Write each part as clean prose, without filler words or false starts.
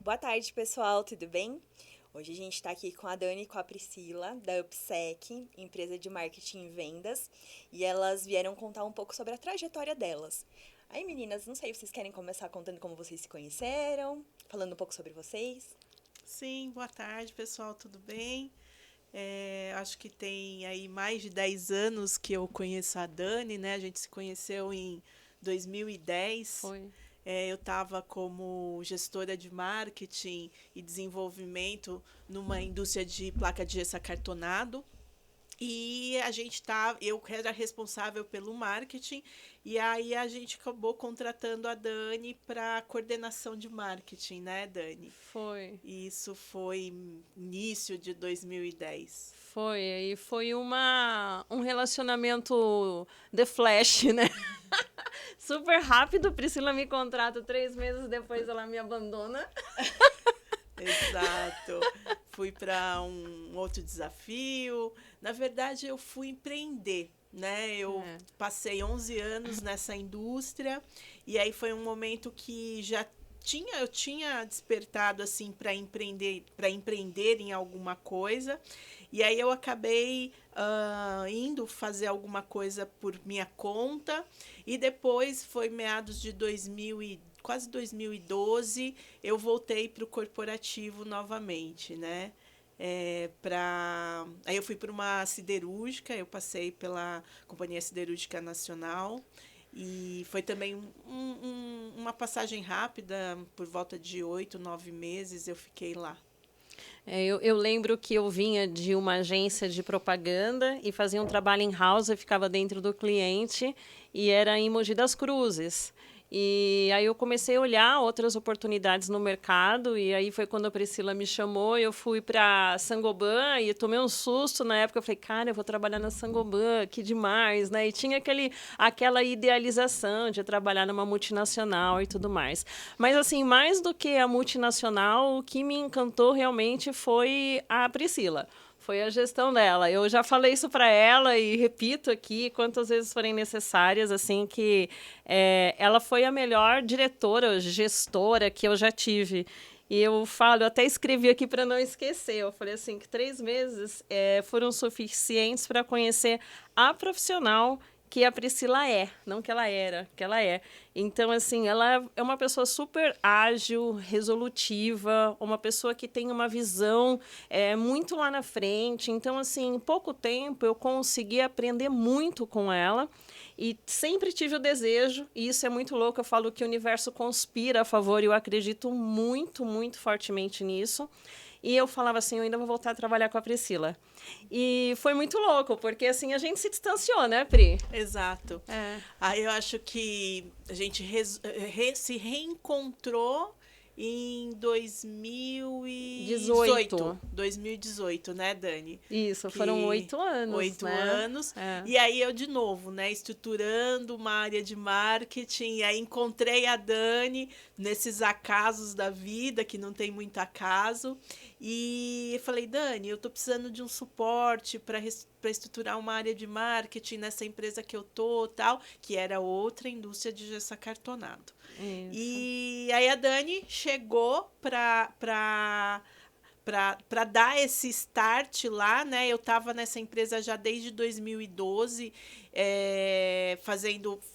Boa tarde, pessoal, tudo bem? Hoje a gente está aqui com a Dani e com a Priscila, da UpSec, empresa de marketing e vendas, e elas vieram contar um pouco sobre a trajetória delas. Aí, meninas, não sei se vocês querem começar contando como vocês se conheceram, falando um pouco sobre vocês. Sim, boa tarde, pessoal, tudo bem? Acho que tem aí mais de 10 anos que eu conheço a Dani, né? A gente se conheceu em 2010. Foi. Eu estava como gestora de marketing e desenvolvimento numa indústria de placa de gesso acartonado. E eu era responsável pelo marketing, e aí a gente acabou contratando a Dani para coordenação de marketing, né, Dani? Foi. E isso foi início de 2010. Foi. E foi um relacionamento de flash, né? Super rápido. Priscila me contrata 3 meses depois, ela me abandona. Exato. Fui para um outro desafio. Na verdade, eu fui empreender, né? Eu É. passei 11 anos nessa indústria e aí foi um momento que eu tinha despertado assim para empreender em alguma coisa. E aí eu acabei indo fazer alguma coisa por minha conta e depois foi meados de 2000 e quase 2012 eu voltei para o corporativo novamente, né? Aí eu fui para uma siderúrgica, eu passei pela Companhia Siderúrgica Nacional e foi também uma passagem rápida, por volta de 8, 9 meses eu fiquei lá. Eu lembro que eu vinha de uma agência de propaganda e fazia um trabalho em house, eu ficava dentro do cliente e era em Mogi das Cruzes. E aí eu comecei a olhar outras oportunidades no mercado e aí foi quando a Priscila me chamou, eu fui para Sangoban e tomei um susto na época, eu falei, cara, eu vou trabalhar na Sangoban, que demais, né? E tinha aquela idealização de trabalhar numa multinacional e tudo mais. Mas assim, mais do que a multinacional, o que me encantou realmente foi a Priscila. Foi a gestão dela. Eu já falei isso para ela e repito aqui quantas vezes forem necessárias, assim, que ela foi a melhor diretora, gestora que eu já tive. E eu falo, eu até escrevi aqui para não esquecer. Eu falei assim que 3 meses foram suficientes para conhecer a profissional que a Priscila é, não que ela era, que ela é. Então, assim, ela é uma pessoa super ágil, resolutiva, uma pessoa que tem uma visão muito lá na frente. Então, assim, em pouco tempo eu consegui aprender muito com ela e sempre tive o desejo, e isso é muito louco, eu falo que o universo conspira a favor e eu acredito muito, muito fortemente nisso. E eu falava assim, eu ainda vou voltar a trabalhar com a Priscila. E foi muito louco, porque assim a gente se distanciou, né, Pri? Exato. É. Aí eu acho que a gente se reencontrou em 2018. 18. 2018, né, Dani? Isso, foram Que 8 anos, oito né? anos. É. E aí eu de novo, né, estruturando uma área de marketing. E aí encontrei a Dani nesses acasos da vida, que não tem muito acaso. E falei, Dani, eu tô precisando de um suporte para estruturar uma área de marketing nessa empresa que eu tô, tal, que era outra indústria de gesso acartonado. Isso. E aí a Dani chegou para dar esse start lá, né? Eu estava nessa empresa já desde 2012,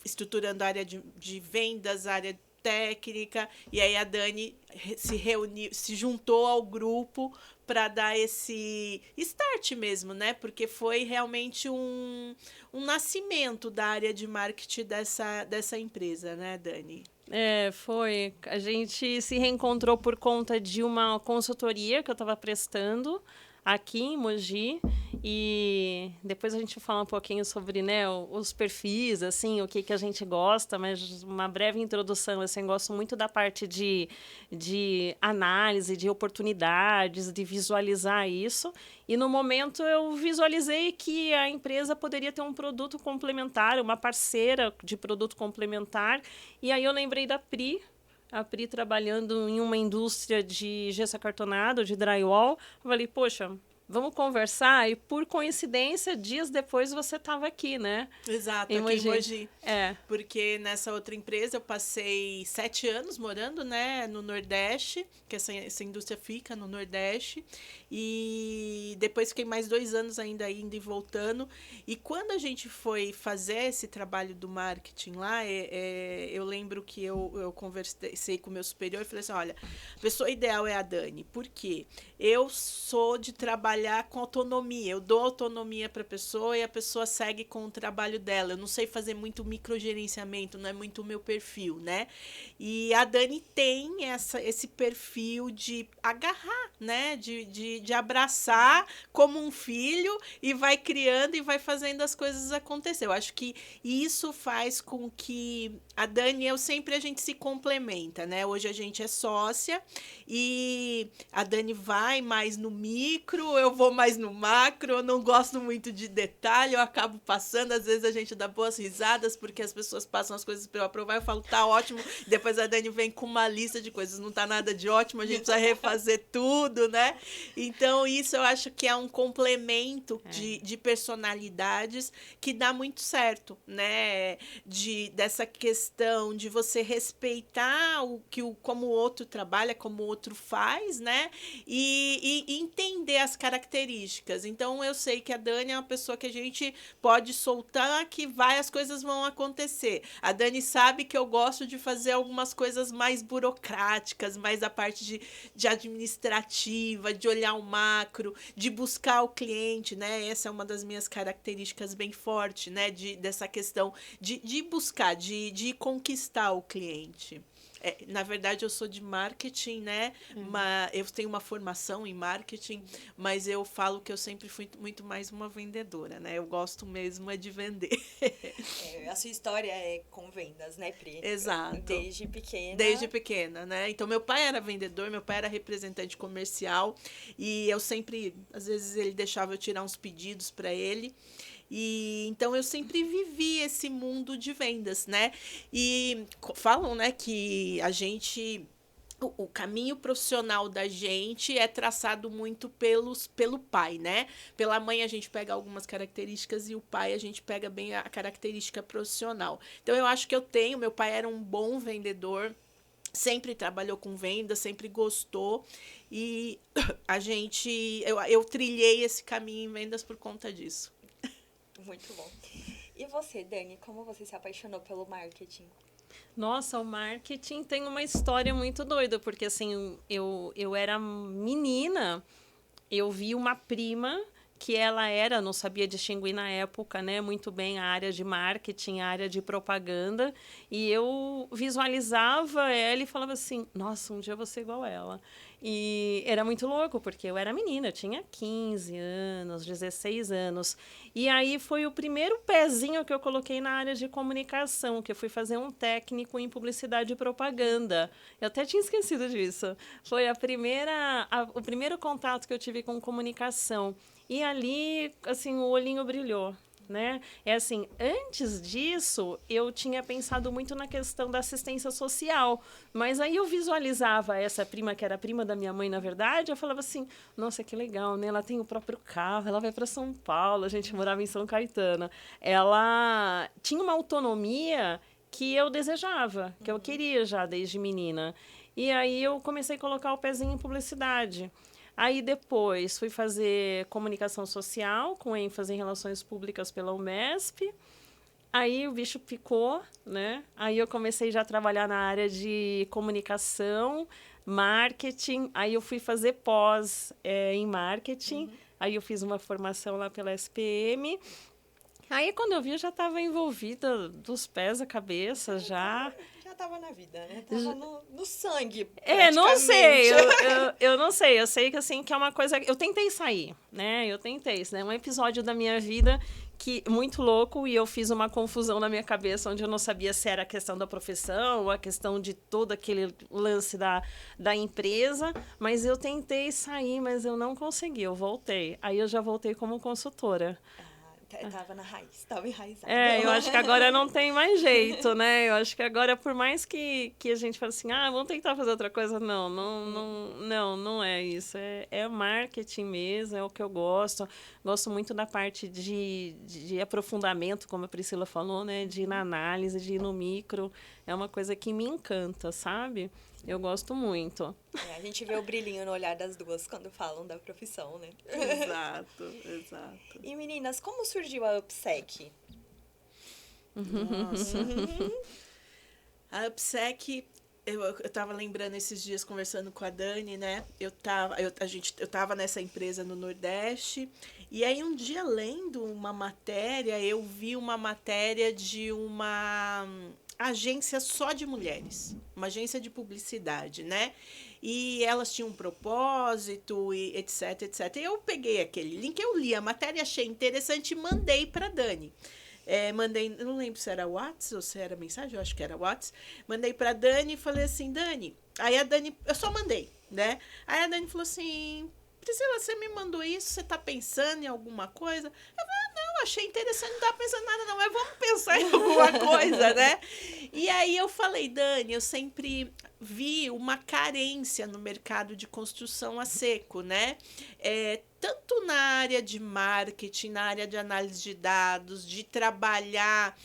estruturando a área de vendas, a área técnica, e aí a Dani se reuniu, se juntou ao grupo para dar esse start mesmo, né? Porque foi realmente um nascimento da área de marketing dessa empresa, né, Dani? Foi. A gente se reencontrou por conta de uma consultoria que eu estava prestando aqui em Mogi. E depois a gente fala um pouquinho sobre, né, os perfis, assim, o que, que a gente gosta, mas uma breve introdução, assim, eu gosto muito da parte de análise, de oportunidades, de visualizar isso. E no momento eu visualizei que a empresa poderia ter um produto complementar, uma parceira de produto complementar. E aí eu lembrei da Pri, a Pri trabalhando em uma indústria de gesso acartonado, de drywall. Eu falei, poxa, vamos conversar. E, por coincidência, dias depois você estava aqui, né? Exato, Em aqui em Mogi. Mogi. É. Porque nessa outra empresa eu passei 7 anos morando, né, no Nordeste, que essa indústria fica no Nordeste. E depois fiquei mais 2 anos ainda indo e voltando. E quando a gente foi fazer esse trabalho do marketing lá, eu lembro que eu conversei com o meu superior e falei assim, olha, a pessoa ideal é a Dani. Por quê? Eu sou de trabalhar com autonomia. Eu dou autonomia para a pessoa e a pessoa segue com o trabalho dela. Eu não sei fazer muito microgerenciamento, não é muito o meu perfil, né? E a Dani tem esse perfil de agarrar, né? De abraçar como um filho e vai criando e vai fazendo as coisas acontecer. Eu acho que isso faz com que a Dani e eu sempre a gente se complementa, né? Hoje a gente é sócia e a Dani vai mais no micro, eu vou mais no macro, eu não gosto muito de detalhe, eu acabo passando, às vezes a gente dá boas risadas porque as pessoas passam as coisas para eu aprovar, eu falo, tá ótimo, depois a Dani vem com uma lista de coisas, não tá nada de ótimo, a gente precisa refazer tudo, né? Então isso eu acho que é um complemento de personalidades que dá muito certo, né? Dessa questão de você respeitar como o outro trabalha, como o outro faz, né? E entender as características. Então, eu sei que a Dani é uma pessoa que a gente pode soltar que as coisas vão acontecer. A Dani sabe que eu gosto de fazer algumas coisas mais burocráticas, mais a parte de administrativa, de olhar o macro, de buscar o cliente, né? Essa é uma das minhas características bem forte, né? Dessa questão de buscar, de conquistar o cliente. Na verdade, eu sou de marketing, né? Eu tenho uma formação em marketing, mas eu falo que eu sempre fui muito mais uma vendedora, né? Eu gosto mesmo de vender. A sua história é com vendas, né, Pri? Exato. Desde pequena. Desde pequena, né? Então, meu pai era vendedor, meu pai era representante comercial e eu sempre, às vezes, ele deixava eu tirar uns pedidos para ele. E então eu sempre vivi esse mundo de vendas, né? E falam, né, que a gente o caminho profissional da gente é traçado muito pelo pai, né? Pela mãe a gente pega algumas características e o pai a gente pega bem a característica profissional. Então eu acho que meu pai era um bom vendedor, sempre trabalhou com venda, sempre gostou e eu trilhei esse caminho em vendas por conta disso. Muito bom. E você, Dani, como você se apaixonou pelo marketing? Nossa, o marketing tem uma história muito doida, porque assim, eu era menina, eu vi uma prima que ela não sabia distinguir na época, né, muito bem a área de marketing, a área de propaganda, e eu visualizava ela e falava assim, nossa, um dia eu vou ser igual ela. E era muito louco, porque eu era menina, eu tinha 15 anos, 16 anos. E aí foi o primeiro pezinho que eu coloquei na área de comunicação, que eu fui fazer um técnico em publicidade e propaganda. Eu até tinha esquecido disso. Foi o primeiro contato que eu tive com comunicação. E ali, assim, o olhinho brilhou, né? É assim, antes disso, eu tinha pensado muito na questão da assistência social, mas aí eu visualizava essa prima, que era prima da minha mãe, na verdade, eu falava assim, nossa, que legal, né? Ela tem o próprio carro, ela vai para São Paulo, a gente morava em São Caetano. Ela tinha uma autonomia que eu desejava, que eu queria já desde menina. E aí eu comecei a colocar o pezinho em publicidade. Aí depois fui fazer comunicação social, com ênfase em relações públicas pela UMESP. Aí o bicho picou, né? Aí eu comecei já a trabalhar na área de comunicação, marketing. Aí eu fui fazer pós em marketing. Aí eu fiz uma formação lá pela SPM. Aí quando eu vi, eu já estava envolvida dos pés à cabeça, já Tava na vida, né? Tava no sangue, não sei, eu não sei, eu sei que assim, que é uma coisa, eu tentei sair, né, um episódio da minha vida que muito louco e eu fiz uma confusão na minha cabeça onde eu não sabia se era a questão da profissão ou a questão de todo aquele lance da empresa, mas eu tentei sair, mas eu não consegui, eu voltei, aí eu já voltei como consultora. Tava na raiz, tava enraizada. Eu acho que agora não tem mais jeito, né? Eu acho que agora, por mais que a gente fale assim, vamos tentar fazer outra coisa, não é isso. É marketing mesmo, é o que eu gosto. Gosto muito da parte de aprofundamento, como a Priscila falou, né? De ir na análise, de ir no micro. É uma coisa que me encanta, sabe? Eu gosto muito. A gente vê o brilhinho no olhar das duas quando falam da profissão, né? Exato, exato. E meninas, como surgiu a UPSEC? Nossa. A UPSEC, eu tava lembrando esses dias, conversando com a Dani, né? Eu tava nessa empresa no Nordeste, e aí um dia, lendo uma matéria, eu vi uma matéria de uma agência só de mulheres, uma agência de publicidade, né? E elas tinham um propósito, e etc, etc. E eu peguei aquele link, eu li a matéria, achei interessante e mandei para Dani. Mandei, não lembro se era WhatsApp ou se era mensagem, eu acho que era WhatsApp. Mandei para Dani e falei assim, Dani. Aí a Dani, eu só mandei, né? Aí a Dani falou assim, Priscila, você me mandou isso, você tá pensando em alguma coisa? Eu falei, não, achei interessante, não tava pensando em nada não, mas vamos pensar em alguma coisa, né? E aí eu falei, Dani, eu sempre vi uma carência no mercado de construção a seco, né? Tanto na área de marketing, na área de análise de dados, de trabalhar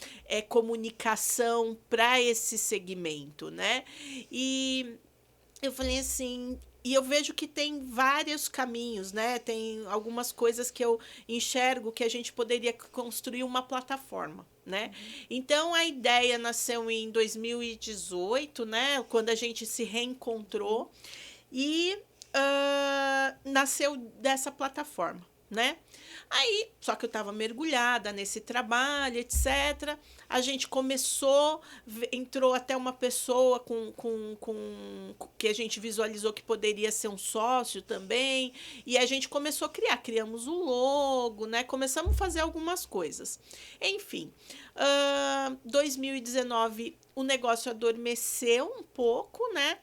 comunicação para esse segmento, né? E eu falei assim, e eu vejo que tem vários caminhos, né? Tem algumas coisas que eu enxergo que a gente poderia construir uma plataforma, né? Então, a ideia nasceu em 2018, né? Quando a gente se reencontrou e nasceu dessa plataforma, né? Aí, só que eu estava mergulhada nesse trabalho, etc. A gente começou, entrou até uma pessoa que a gente visualizou que poderia ser um sócio também, e a gente começou a criamos o logo, né? Começamos a fazer algumas coisas. Enfim, 2019 o negócio adormeceu um pouco, né?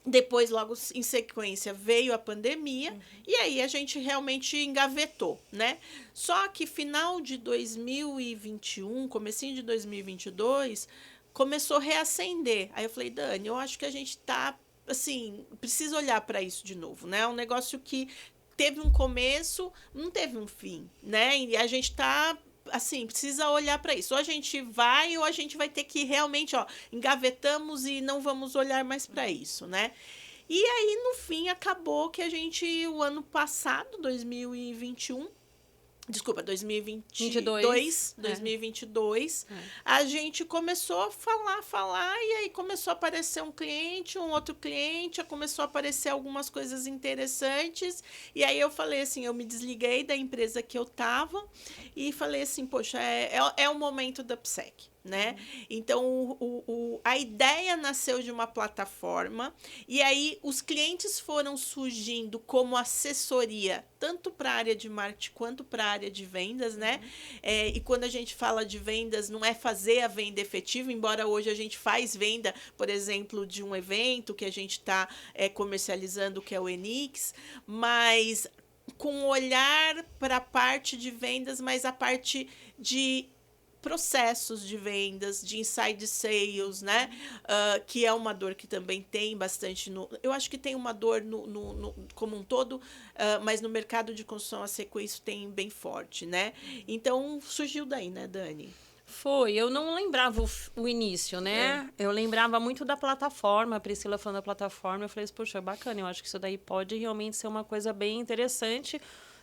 Depois, logo em sequência, veio a pandemia, e aí a gente realmente engavetou, né? Só que final de 2021, comecinho de 2022, começou a reacender. Aí eu falei, Dani, eu acho que a gente tá, assim, precisa olhar para isso de novo, né? É um negócio que teve um começo, não teve um fim, né? E a gente tá assim, precisa olhar para isso. Ou a gente vai, ou a gente vai ter que realmente, engavetamos e não vamos olhar mais para isso, né? E aí, no fim, acabou que a gente, o ano passado, 2021, desculpa, 2022, a gente começou a falar, e aí começou a aparecer um cliente, um outro cliente, começou a aparecer algumas coisas interessantes, e aí eu falei assim, eu me desliguei da empresa que eu estava, e falei assim, poxa, é o momento da UPSEC, né? Então, a ideia nasceu de uma plataforma, e aí os clientes foram surgindo como assessoria, tanto para a área de marketing quanto para a área de vendas, né? E quando a gente fala de vendas, não é fazer a venda efetiva, embora hoje a gente faz venda, por exemplo, de um evento que a gente está comercializando, que é o Enix, mas com olhar para a parte de vendas, mas a parte de processos de vendas, de inside sales, né? Que é uma dor que também tem bastante eu acho que tem uma dor como um todo, mas no mercado de construção a seco isso tem bem forte, né? Então, surgiu daí, né, Dani? Foi, eu não lembrava o início, né? Eu lembrava muito da plataforma, a Priscila falando da plataforma, eu falei, poxa, bacana, eu acho que isso daí pode realmente ser uma coisa bem interessante.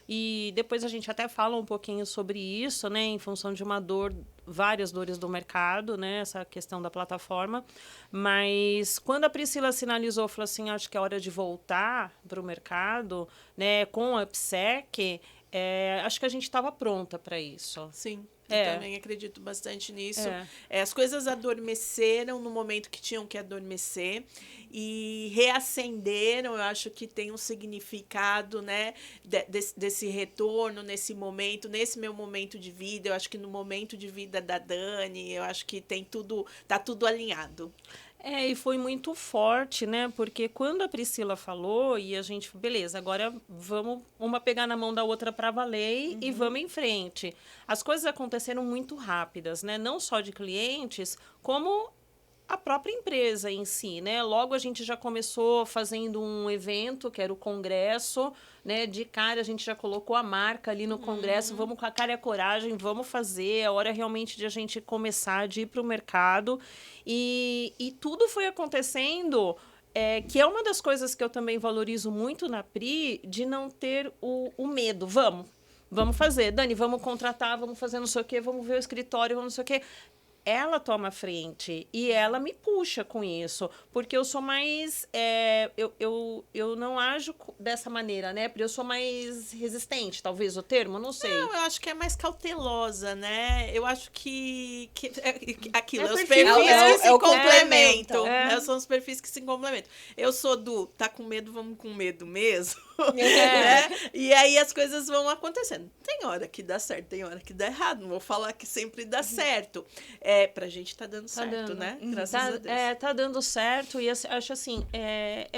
E depois a gente até fala um pouquinho sobre isso, né? Em função de várias dores do mercado, né? Essa questão da plataforma. Mas quando a Priscila sinalizou, falou assim, acho que é hora de voltar para o mercado, né? Com a UPSEC, acho que a gente estava pronta para isso. Sim. Eu também acredito bastante nisso. As coisas adormeceram no momento que tinham que adormecer e reacenderam. Eu acho que tem um significado, né, desse retorno nesse momento, nesse meu momento de vida. Eu acho que no momento de vida da Dani, eu acho que tem tá tudo alinhado. E foi muito forte, né? Porque quando a Priscila falou e a gente, beleza, agora vamos uma pegar na mão da outra para valer e vamos em frente. As coisas aconteceram muito rápidas, né? Não só de clientes, como a própria empresa em si, né? Logo a gente já começou fazendo um evento, que era o congresso, né? De cara a gente já colocou a marca ali no congresso, vamos com a cara e a coragem, vamos fazer, é hora realmente de a gente começar, de ir para o mercado. E tudo foi acontecendo, que é uma das coisas que eu também valorizo muito na Pri, de não ter o medo. Vamos fazer. Dani, vamos contratar, vamos fazer não sei o quê, vamos ver o escritório, vamos não sei o quê. Ela toma a frente e ela me puxa com isso, porque eu sou mais... eu não ajo dessa maneira, né? Porque eu sou mais resistente, talvez o termo, não sei. Não, eu acho que é mais cautelosa, né? Eu acho que aquilo, É os perfil, perfis que se o complementam. complemento. São os perfis que se complementam. Eu sou do tá com medo, vamos com medo mesmo. É. Né? E aí as coisas vão acontecendo. Tem hora que dá certo, tem hora que dá errado. Não vou falar que sempre dá certo. Pra gente tá dando certo, dando. né? Graças a Deus. Tá dando certo e acho assim,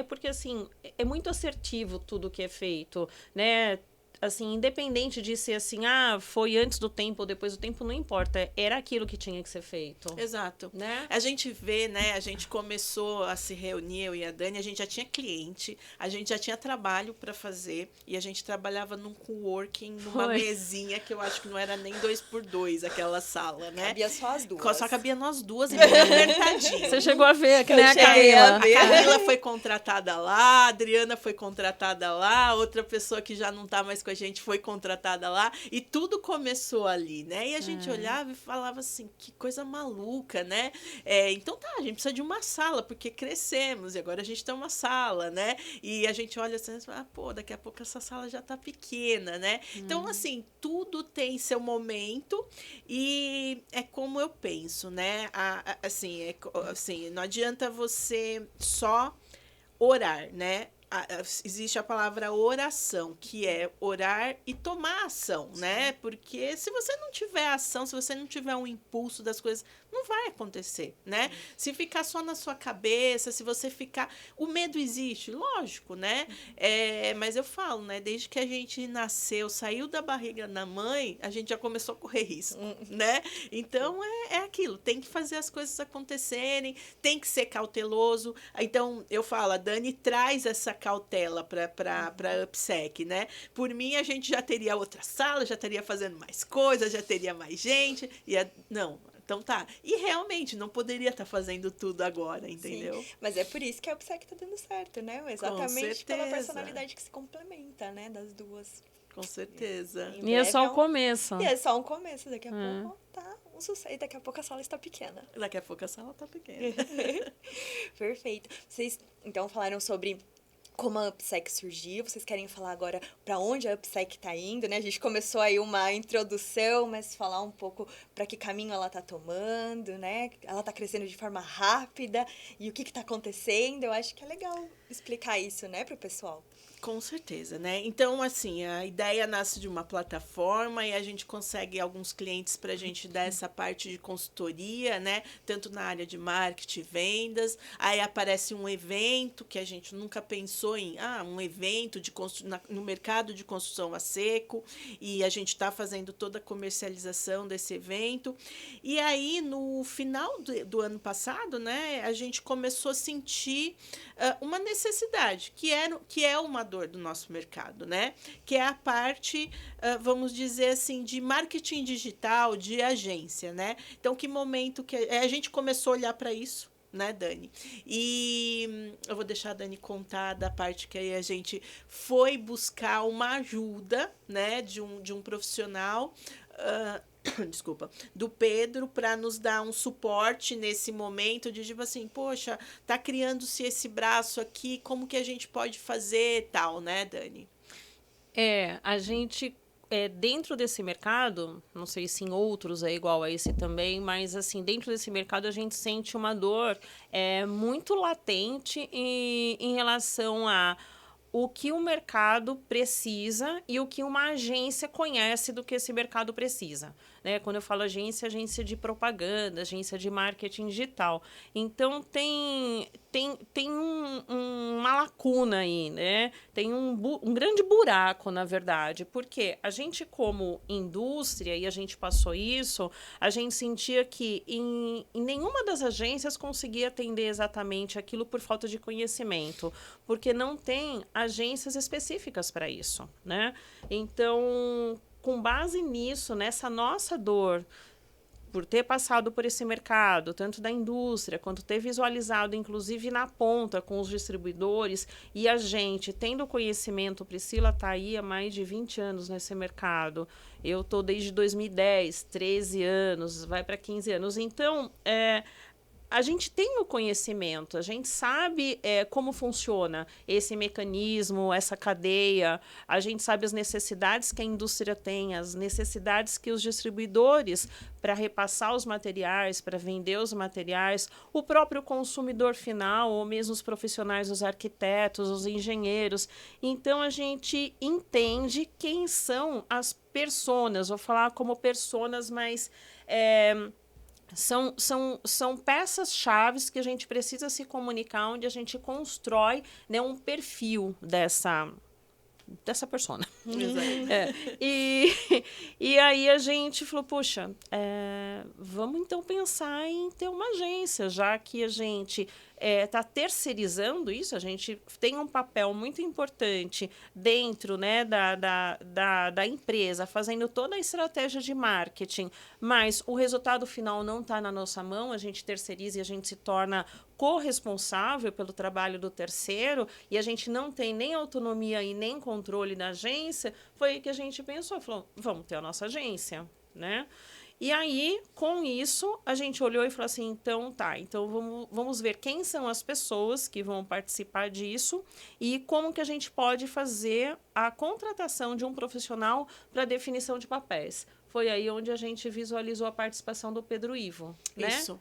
porque assim, é muito assertivo tudo que é feito, né? Assim, independente de ser assim, foi antes do tempo ou depois do tempo, não importa. Era aquilo que tinha que ser feito. Exato. Né? A gente vê, né? A gente começou a se reunir, eu e a Dani, a gente já tinha cliente, a gente já tinha trabalho para fazer e a gente trabalhava num coworking, numa mesinha que eu acho que não era nem 2x2 aquela sala, né? Cabia só as duas. Só cabia nós duas e bem apertadinho. Você chegou a ver, que nem a cheguei Camila. a ver. A Camila foi contratada lá, a Adriana foi contratada lá, outra pessoa que já não tá mais com a gente foi contratada lá, e tudo começou ali, né? E a gente olhava e falava assim, que coisa maluca, né? Então a gente precisa de uma sala, porque crescemos, e agora a gente tem uma sala, né? E a gente olha assim e fala, daqui a pouco essa sala já tá pequena, né? Então, assim, tudo tem seu momento, e é como eu penso, né? Assim, não adianta você só orar, né? Existe a palavra oração, que é orar e tomar ação, né? Porque se você não tiver ação, se você não tiver um impulso das coisas, não vai acontecer, né? Se ficar só na sua cabeça, se você ficar... O medo existe, lógico, né? Mas eu falo, né? Desde que a gente nasceu, saiu da barriga da mãe, a gente já começou a correr risco, né? Então, é aquilo. Tem que fazer as coisas acontecerem, tem que ser cauteloso. Então, eu falo, a Dani traz essa cautela para UPSEC, né? Por mim, a gente já teria outra sala, já estaria fazendo mais coisas, já teria mais gente. Não, então tá. E realmente, não poderia estar fazendo tudo agora, entendeu? Sim, mas é por isso que a UPSEC tá dando certo, né? Exatamente pela personalidade que se complementa, né? Das duas. Com certeza. E é só o começo. E é só um começo. Daqui a pouco tá um sucesso. E daqui a pouco a sala está pequena. Daqui a pouco a sala tá pequena. Perfeito. Vocês, então, falaram sobre como a UPSEC surgiu. Vocês querem falar agora para onde a UPSEC está indo, né? A gente começou aí uma introdução, mas falar um pouco para que caminho ela está tomando, né? Ela está crescendo de forma rápida e o que está acontecendo. Eu acho que é legal explicar isso, né, para o pessoal. Com certeza, né? Então, assim, a ideia nasce de uma plataforma e a gente consegue alguns clientes para a gente dar essa parte de consultoria, né? Tanto na área de marketing, vendas. Aí aparece um evento que a gente nunca pensou em, um evento no mercado de construção a seco, e a gente está fazendo toda a comercialização desse evento. E aí, no final do ano passado, né, a gente começou a sentir uma necessidade, que é uma dor do nosso mercado, né? Que é a parte, vamos dizer assim, de marketing digital, de agência, né? Então, que momento que a gente começou a olhar para isso, né, Dani? E eu vou deixar a Dani contar da parte que aí a gente foi buscar uma ajuda, né, de um profissional, desculpa, do Pedro, para nos dar um suporte nesse momento de tipo assim, poxa, tá criando-se esse braço aqui, como que a gente pode fazer tal, né, Dani? A gente, dentro desse mercado, não sei se em outros é igual a esse também, mas assim, dentro desse mercado a gente sente uma dor muito latente em relação a o que o mercado precisa e o que uma agência conhece do que esse mercado precisa. Né? Quando eu falo agência, agência de propaganda, agência de marketing digital. Então, tem uma lacuna aí, né? Tem um grande buraco, na verdade, porque a gente, como indústria, e a gente passou isso, a gente sentia que em nenhuma das agências conseguia atender exatamente aquilo por falta de conhecimento, porque não tem agências específicas para isso, né? Então, com base nisso, nessa nossa dor, por ter passado por esse mercado, tanto da indústria, quanto ter visualizado, inclusive na ponta, com os distribuidores, e a gente, tendo conhecimento, Priscila está aí há mais de 20 anos nesse mercado, eu estou desde 2010, 13 anos, vai para 15 anos. Então, a gente tem o conhecimento, a gente sabe como funciona esse mecanismo, essa cadeia, a gente sabe as necessidades que a indústria tem, as necessidades que os distribuidores para repassar os materiais, para vender os materiais, o próprio consumidor final, ou mesmo os profissionais, os arquitetos, os engenheiros. Então, a gente entende quem são as personas, vou falar como personas, mas... São peças-chave que a gente precisa se comunicar, onde a gente constrói, né, um perfil dessa persona. E aí a gente falou, puxa, vamos então pensar em ter uma agência, já que a gente está terceirizando isso, a gente tem um papel muito importante dentro, né, da empresa, fazendo toda a estratégia de marketing, mas o resultado final não está na nossa mão, a gente terceiriza e a gente se torna corresponsável pelo trabalho do terceiro, e a gente não tem nem autonomia e nem controle da agência. Foi aí que a gente pensou, falou, vamos ter a nossa agência, né? E aí, com isso, a gente olhou e falou assim, então vamos ver quem são as pessoas que vão participar disso e como que a gente pode fazer a contratação de um profissional para definição de papéis. Foi aí onde a gente visualizou a participação do Pedro Ivo, né? Isso.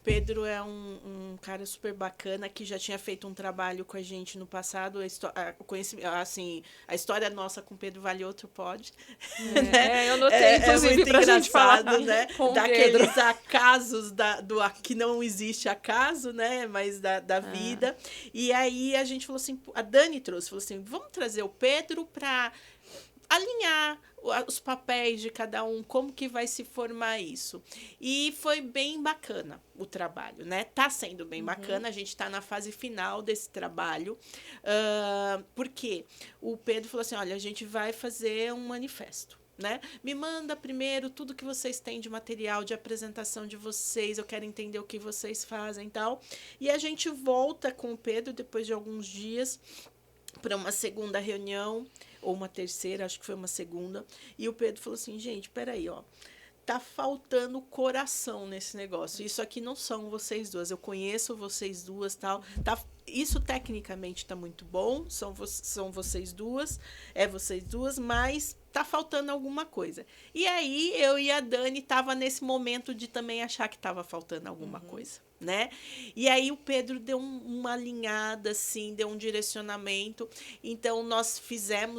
Pedro é um cara super bacana que já tinha feito um trabalho com a gente no passado. A história nossa com Pedro vale outro pod. Eu notei, inclusive, muito pra engraçado, gente falar, né? Daqueles acasos que não existe acaso, né? Mas da vida. E aí a gente falou assim, a Dani falou assim, vamos trazer o Pedro para alinhar os papéis de cada um, como que vai se formar isso. E foi bem bacana o trabalho, né? Tá sendo bem bacana, a gente tá na fase final desse trabalho, porque o Pedro falou assim, olha, a gente vai fazer um manifesto, né? Me manda primeiro tudo que vocês têm de material, de apresentação de vocês, eu quero entender o que vocês fazem e tal. E a gente volta com o Pedro depois de alguns dias para uma segunda reunião, ou uma terceira, acho que foi uma segunda, e o Pedro falou assim, gente, peraí, ó, tá faltando coração nesse negócio, isso aqui não são vocês duas, eu conheço vocês duas, tal, isso tecnicamente tá muito bom, são vocês duas, vocês duas, mas tá faltando alguma coisa. E aí, eu e a Dani tava nesse momento de também achar que tava faltando alguma coisa, né? E aí, o Pedro deu uma alinhada, assim, deu um direcionamento. Então, nós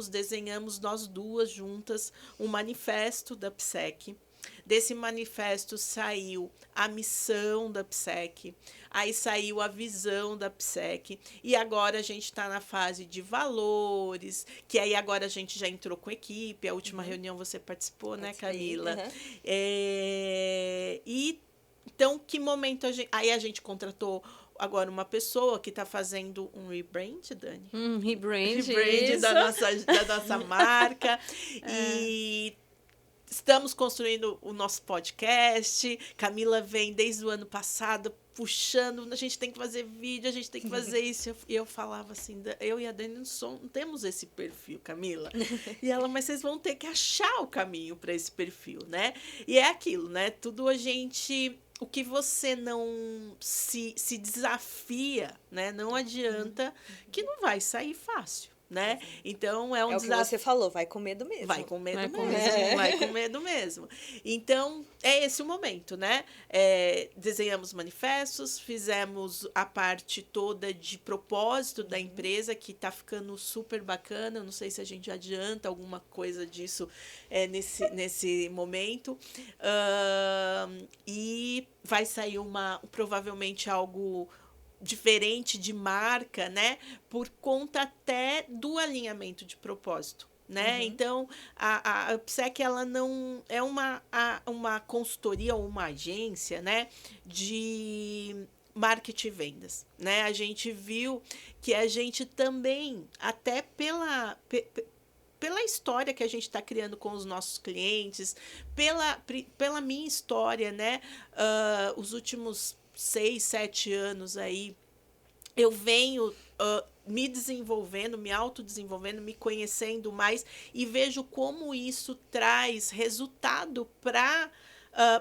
desenhamos nós duas juntas um manifesto da PSEC. Desse manifesto saiu a missão da PSEC, aí saiu a visão da PSEC, e agora a gente está na fase de valores, que aí agora a gente já entrou com equipe, a última reunião você participou, né, Camila? E então, que momento aí a gente contratou agora uma pessoa que está fazendo um rebrand, Dani? Rebrand da nossa marca, e estamos construindo o nosso podcast. Camila vem desde o ano passado puxando, a gente tem que fazer vídeo, a gente tem que fazer isso. E eu falava assim, eu e a Dani não temos esse perfil, Camila. E ela, mas vocês vão ter que achar o caminho para esse perfil, né? E é aquilo, né? Tudo o que você não se desafia, né? Não adianta, que não vai sair fácil. né? Então, é um É o que desafio. você falou, vai com medo mesmo. Vai com medo Vai com mesmo, medo. vai com medo mesmo. Então, é esse o momento, né? Desenhamos manifestos, fizemos a parte toda de propósito da empresa, que tá ficando super bacana. Não sei se a gente adianta alguma coisa disso nesse momento. E vai sair provavelmente algo diferente de marca, né? Por conta até do alinhamento de propósito, né? Então, a UpSec, ela não é uma consultoria ou uma agência, né? De marketing e vendas, né? A gente viu que a gente também, até pela história que a gente está criando com os nossos clientes, pela minha história, né? Os últimos 6, 7 anos aí, eu venho me desenvolvendo, me autodesenvolvendo, me conhecendo mais e vejo como isso traz resultado para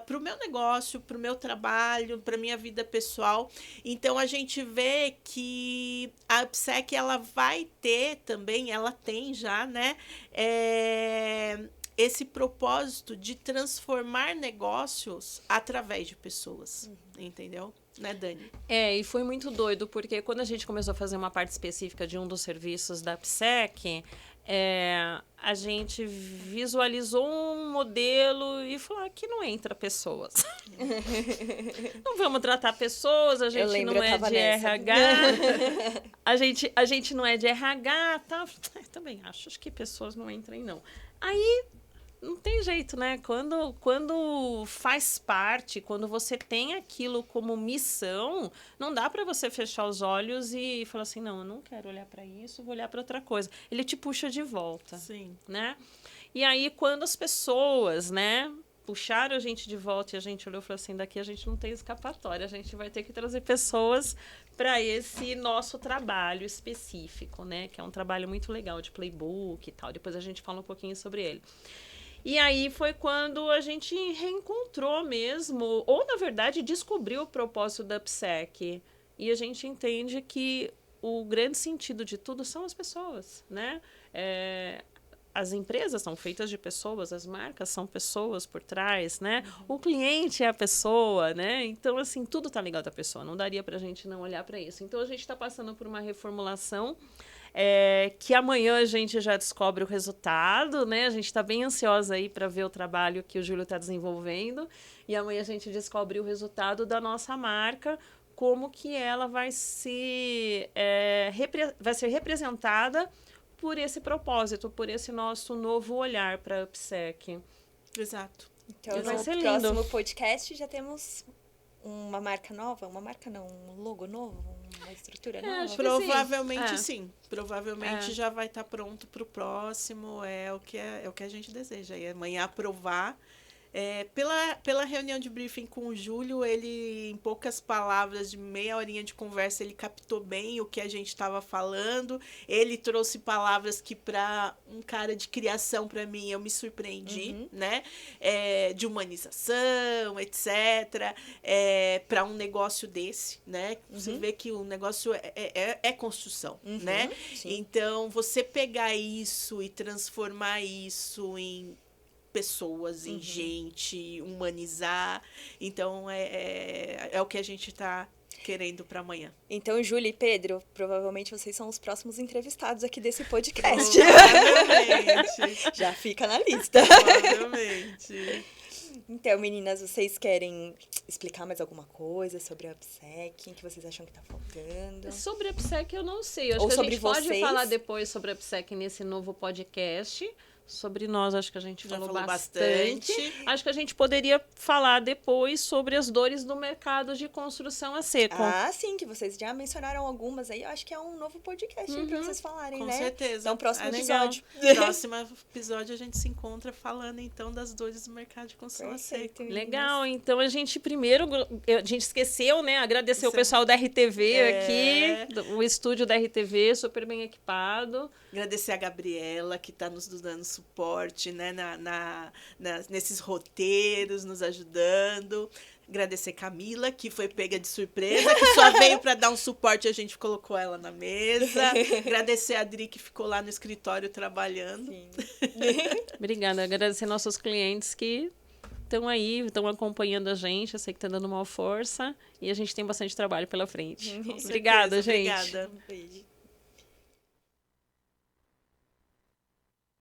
o meu negócio, para o meu trabalho, para a minha vida pessoal. Então, a gente vê que a UpSec, ela vai ter também, ela tem já, né? Esse propósito de transformar negócios através de pessoas, entendeu? Né, Dani? E foi muito doido, porque quando a gente começou a fazer uma parte específica de um dos serviços da UpSec, a gente visualizou um modelo e falou, aqui não entra pessoas. Não vamos tratar pessoas, a gente não é de RH. A gente não é de RH, tá? Também acho que pessoas não entram, não. Aí não tem jeito, né? Quando faz parte, quando você tem aquilo como missão, não dá para você fechar os olhos e falar assim, não, eu não quero olhar para isso, vou olhar para outra coisa. Ele te puxa de volta. Sim. Né? E aí, quando as pessoas, né, puxaram a gente de volta e a gente olhou e falou assim, daqui a gente não tem escapatória, a gente vai ter que trazer pessoas para esse nosso trabalho específico, né? Que é um trabalho muito legal de playbook e tal. Depois a gente fala um pouquinho sobre ele. E aí foi quando a gente reencontrou mesmo, ou na verdade descobriu o propósito da UpSec. E a gente entende que o grande sentido de tudo são as pessoas, né? As empresas são feitas de pessoas, as marcas são pessoas por trás, né? O cliente é a pessoa, né? Então, assim, tudo tá ligado à pessoa. Não daria pra gente não olhar para isso. Então, a gente está passando por uma reformulação que amanhã a gente já descobre o resultado, né? A gente está bem ansiosa aí para ver o trabalho que o Júlio está desenvolvendo. E amanhã a gente descobre o resultado da nossa marca, como que ela vai ser representada por esse propósito, por esse nosso novo olhar para a UpSec. Exato. Então, vai no ser lindo. próximo podcast já temos uma marca nova, um logo novo, uma estrutura nova. Acho que Provavelmente sim. sim. Provavelmente já vai estar pronto para o próximo. É o que a gente deseja. E amanhã aprovar. Pela reunião de briefing com o Júlio, ele, em poucas palavras, de meia horinha de conversa, ele captou bem o que a gente estava falando. Ele trouxe palavras que, para um cara de criação, para mim, eu me surpreendi, né? De humanização, etc. Para um negócio desse, né? Você vê que o negócio é construção, né? Sim. Então, você pegar isso e transformar isso em pessoas, em gente, humanizar. Então, é o que a gente está querendo para amanhã. Então, Júlia e Pedro, provavelmente vocês são os próximos entrevistados aqui desse podcast. Provavelmente. Já fica na lista. Provavelmente. Então, meninas, vocês querem explicar mais alguma coisa sobre a UpSec? O que vocês acham que está faltando? Sobre a UpSec eu não sei. Acho Ou que a sobre gente pode vocês? falar depois sobre a UpSec nesse novo podcast. Sobre nós, acho que a gente Já falou falou bastante. Acho que a gente poderia falar depois sobre as dores do mercado de construção a seco. Ah, sim, que vocês já mencionaram algumas aí. Eu acho que é um novo podcast para vocês falarem, Com né? certeza. Então, próximo legal. episódio. Próximo episódio a gente se encontra falando, então, das dores do mercado de construção a seco. Perfeito. Legal, então a gente primeiro, a gente esqueceu, né, agradecer o Isso. pessoal da RTV aqui, o estúdio da RTV, super bem equipado. Agradecer a Gabriela, que está nos dando suporte, né, nesses roteiros, nos ajudando. Agradecer Camila, que foi pega de surpresa, que só veio para dar um suporte e a gente colocou ela na mesa. Agradecer a Adri, que ficou lá no escritório trabalhando. Sim. Obrigada. Agradecer nossos clientes que estão aí, estão acompanhando a gente. Eu sei que está dando uma força e a gente tem bastante trabalho pela frente. Com certeza, Obrigada, gente. Obrigada. Um beijo.